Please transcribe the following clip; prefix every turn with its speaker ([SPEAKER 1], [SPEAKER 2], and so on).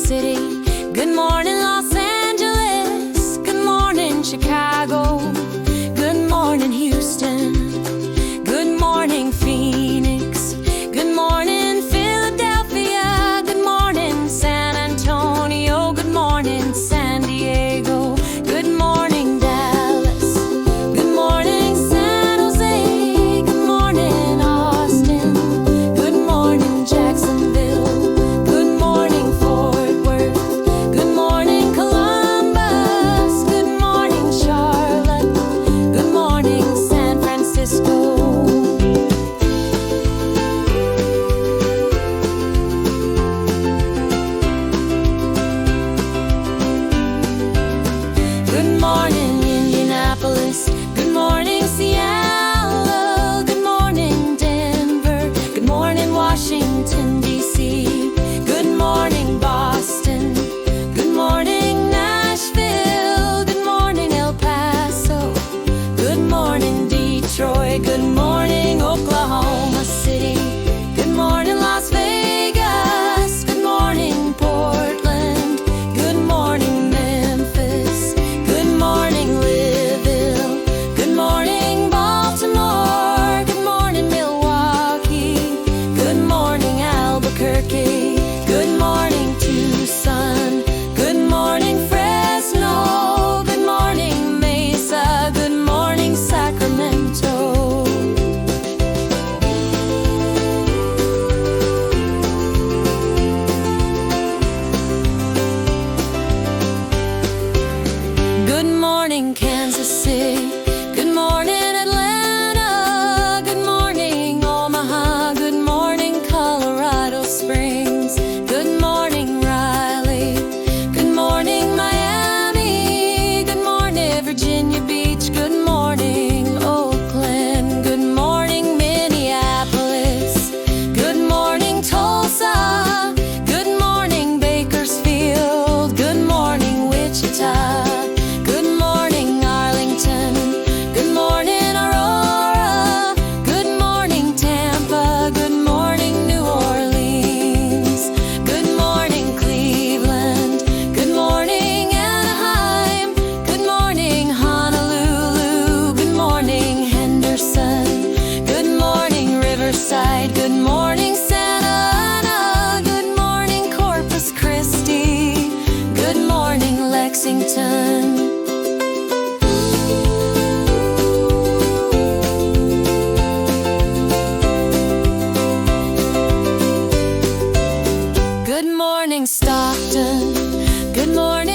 [SPEAKER 1] City. Good morning, Los Angeles. Good morning, Chicago. Good morning, Houston. Good morning, Phoenix. Good morning, Philadelphia. Good morning, San Antonio. Good morning, San Diego. Good morning, Dallas. Good morning, San Jose. Good morning, Austin. Good morning, Jacksonville. Good morning, Fort Worth. Good morning, Columbus. Good morning, Charlotte. Good morning, San Francisco. Good morning, Indianapolis. Good morning, Seattle. Good morning, Denver. Good morning, Washington, D.C. Good morning, Boston. Good morning, Nashville. Good morning, El Paso. Good morning, Detroit. Good morning, Oklahoma City. Good morning, Las Vegas. Good morning, Portland. Good morning, Memphis. Good morning, Louisville. Good morning, Baltimore. Good morning, Milwaukee. Good morning, Albuquerque. Good morning, Tucson. Good morning, Fresno. Good morning, Mesa. Good morning, Sacramento. Good morning, Kansas City. Good morning, Atlanta. Good morning, Omaha. Good morning, Colorado Springs. Good morning, Raleigh. Good morning, Miami. Good morning, Virginia Beach. Good morning, Oakland. Good morning, Minneapolis. Good morning, Tulsa. Good morning, Bakersfield. Good morning, Wichita. Good morning, Arlington. Good morning, Aurora. Good morning, Tampa. Good morning, New Orleans. Good morning, Cleveland. Good morning, Anaheim. Good morning, Honolulu. Good morning, Henderson. Good morning, Riverside. Good morning, Santa Ana. Good morning, Corpus Christi. Good morning, Lexington. Good morning, Stockton. Good morning,